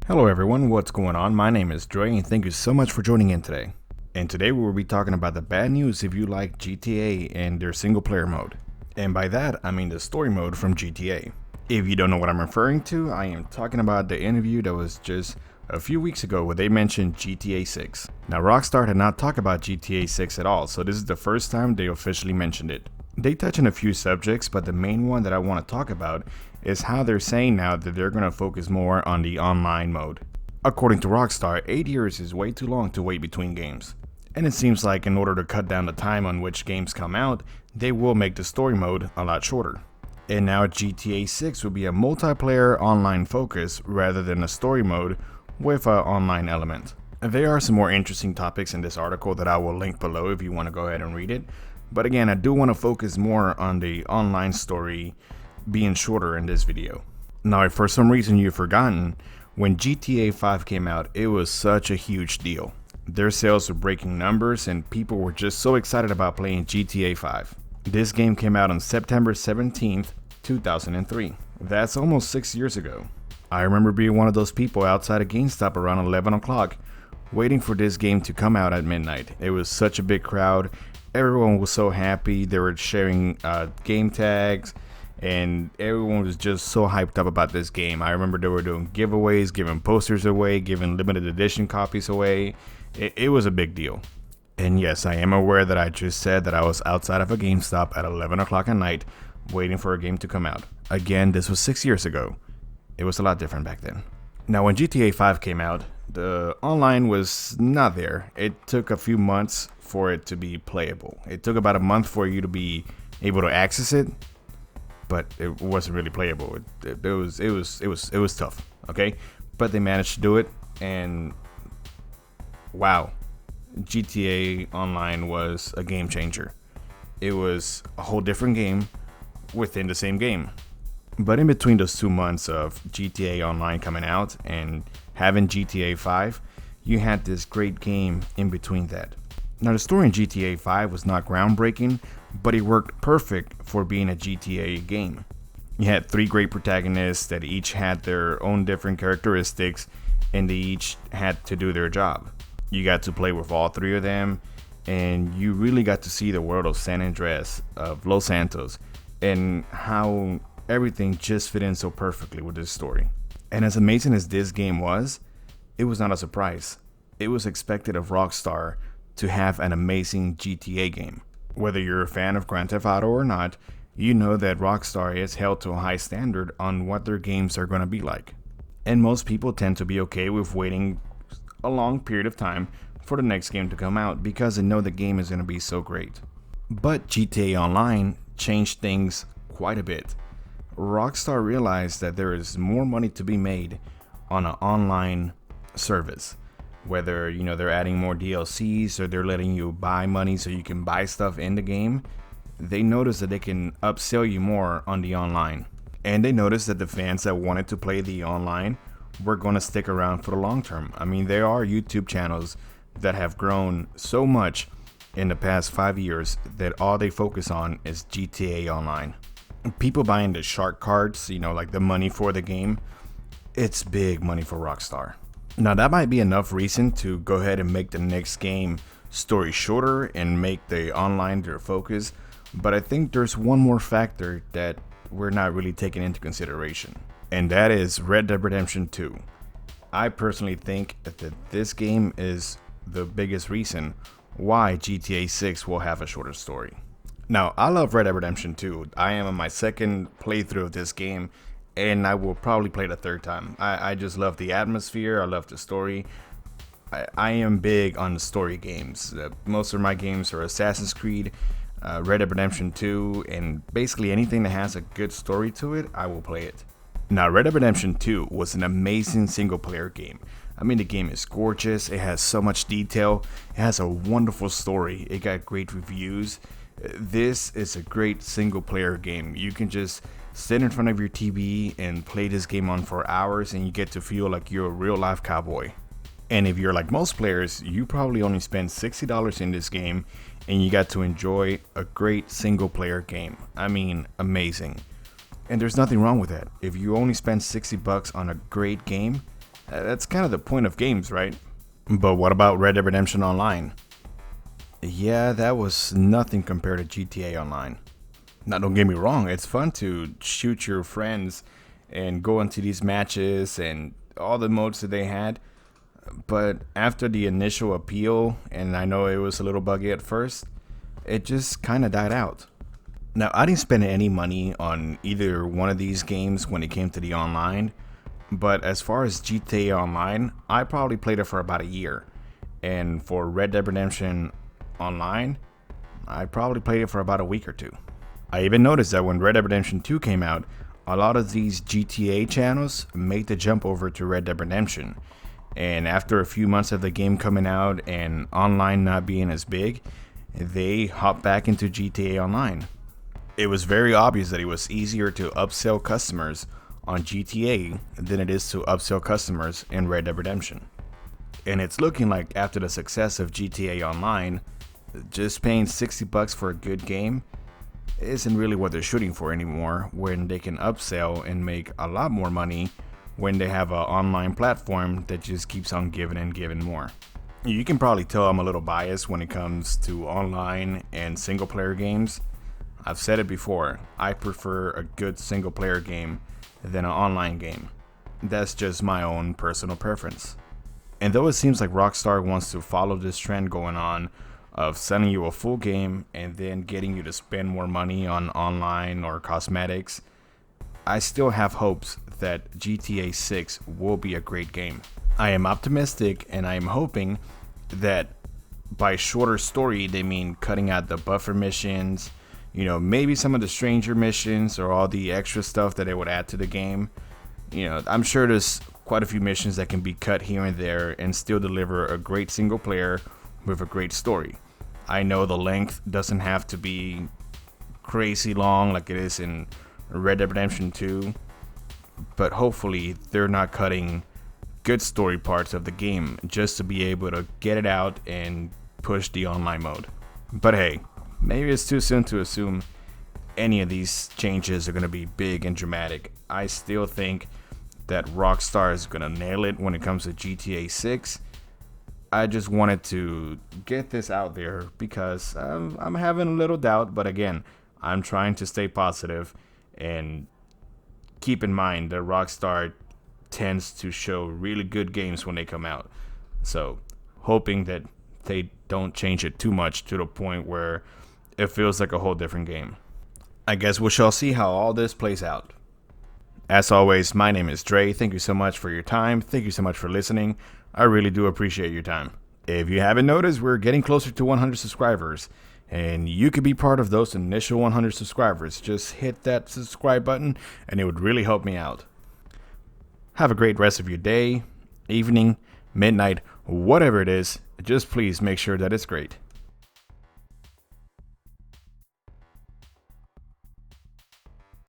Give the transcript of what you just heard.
Hello everyone, what's going on? My name is Dre and thank you so much for joining in today. And today we will be talking about the bad news if you like GTA and their single player mode. And by that, I mean the story mode from GTA. If you don't know what I'm referring to, I am talking about the interview that was just a few weeks ago where they mentioned GTA 6. Now Rockstar had not talked about GTA 6 at all, so this is the first time they officially mentioned it. They touch on a few subjects, but the main one that I want to talk about is how they're saying now that they're going to focus more on the online mode. According to Rockstar, 8 years is way too long to wait between games. And it seems like in order to cut down the time on which games come out, they will make the story mode a lot shorter. And now GTA 6 will be a multiplayer online focus rather than a story mode with an online element. There are some more interesting topics in this article that I will link below if you want to go ahead and read it. But again, I do want to focus more on the online story being shorter in this video. Now, if for some reason you've forgotten, when GTA 5 came out, it was such a huge deal. Their sales were breaking numbers and people were just so excited about playing GTA 5. This game came out on September 17th, 2003. That's almost 6 years ago. I remember being one of those people outside of GameStop around 11 o'clock, waiting for this game to come out at midnight. It was such a big crowd. Everyone was so happy. They were sharing game tags, and everyone was just so hyped up about this game. I remember they were doing giveaways, giving posters away, giving limited edition copies away. It was a big deal. And yes, I am aware that I just said that I was outside of a GameStop at 11 o'clock at night, waiting for a game to come out. Again, this was 6 years ago. It was a lot different back then. Now, when GTA 5 came out, the online was not there. It took a few months for it to be playable. It took about a month for you to be able to access it, but it wasn't really playable. It was tough. Okay, but they managed to do it, and wow, GTA Online was a game changer. It was a whole different game within the same game. But in between those 2 months of GTA Online coming out and having GTA 5, you had this great game in between that. Now, the story in GTA 5 was not groundbreaking, but it worked perfect for being a GTA game. You had 3 great protagonists that each had their own different characteristics, and they each had to do their job. You got to play with all 3 of them, and you really got to see the world of San Andreas, of Los Santos, and how everything just fit in so perfectly with this story. And as amazing as this game was, it was not a surprise. It was expected of Rockstar to have an amazing GTA game. Whether you're a fan of Grand Theft Auto or not, you know that Rockstar is held to a high standard on what their games are going to be like. And most people tend to be okay with waiting a long period of time for the next game to come out because they know the game is going to be so great. But GTA Online changed things quite a bit. Rockstar realized that there is more money to be made on an online service. Whether, they're adding more DLCs or they're letting you buy money so you can buy stuff in the game, they noticed that they can upsell you more on the online. And they noticed that the fans that wanted to play the online were going to stick around for the long term. I mean, there are YouTube channels that have grown so much in the past 5 years that all they focus on is GTA Online. People buying the shark cards, like the money for the game, it's big money for Rockstar. Now, that might be enough reason to go ahead and make the next game story shorter and make the online their focus, but I think there's one more factor that we're not really taking into consideration, and that is Red Dead Redemption 2. I personally think that this game is the biggest reason why GTA 6 will have a shorter story. Now, I love Red Dead Redemption 2. I am on my second playthrough of this game, and I will probably play it a third time. I just love the atmosphere. I love the story. I am big on story games. Most of my games are Assassin's Creed, Red Dead Redemption 2, and basically anything that has a good story to it, I will play it. Now, Red Dead Redemption 2 was an amazing single-player game. I mean, the game is gorgeous. It has so much detail. It has a wonderful story. It got great reviews. This is a great single-player game. You can just sit in front of your TV and play this game on for hours, and you get to feel like you're a real-life cowboy. And if you're like most players, you probably only spend $60 in this game, and you got to enjoy a great single-player game. I mean, amazing. And there's nothing wrong with that. If you only spend $60 on a great game, That's kind of the point of games, right? But what about Red Dead Redemption Online? Yeah, that was nothing compared to GTA Online. Now, don't get me wrong, it's fun to shoot your friends and go into these matches and all the modes that they had. But after the initial appeal, and I know it was a little buggy at first, it just kind of died out. Now, I didn't spend any money on either one of these games when it came to the online, but as far as GTA Online, I probably played it for about a year. And for Red Dead Redemption Online, I probably played it for about a week or two. I even noticed that when Red Dead Redemption 2 came out, a lot of these GTA channels made the jump over to Red Dead Redemption. And after a few months of the game coming out and online not being as big, they hopped back into GTA Online. It was very obvious that it was easier to upsell customers on GTA than it is to upsell customers in Red Dead Redemption. And it's looking like after the success of GTA Online, just paying $60 for a good game isn't really what they're shooting for anymore, when they can upsell and make a lot more money when they have an online platform that just keeps on giving and giving more. You can probably tell I'm a little biased when it comes to online and single player games. I've said it before, I prefer a good single player game than an online game. That's just my own personal preference. And though it seems like Rockstar wants to follow this trend going on of selling you a full game and then getting you to spend more money on online or cosmetics, I still have hopes that GTA 6 will be a great game. I am optimistic, and I am hoping that by shorter story they mean cutting out the buffer missions, maybe some of the stranger missions or all the extra stuff that they would add to the game. I'm sure there's quite a few missions that can be cut here and there and still deliver a great single player with a great story. I know the length doesn't have to be crazy long like it is in Red Dead Redemption 2, but hopefully they're not cutting good story parts of the game just to be able to get it out and push the online mode. But hey, maybe it's too soon to assume any of these changes are going to be big and dramatic. I still think that Rockstar is going to nail it when it comes to GTA 6. I just wanted to get this out there because I'm having a little doubt, but again, I'm trying to stay positive and keep in mind that Rockstar tends to show really good games when they come out. So, hoping that they don't change it too much to the point where it feels like a whole different game. I guess we shall see how all this plays out. As always, my name is Dre. Thank you so much for your time. Thank you so much for listening. I really do appreciate your time. If you haven't noticed, we're getting closer to 100 subscribers, and you could be part of those initial 100 subscribers. Just hit that subscribe button, and it would really help me out. Have a great rest of your day, evening, midnight, whatever it is. Just please make sure that it's great.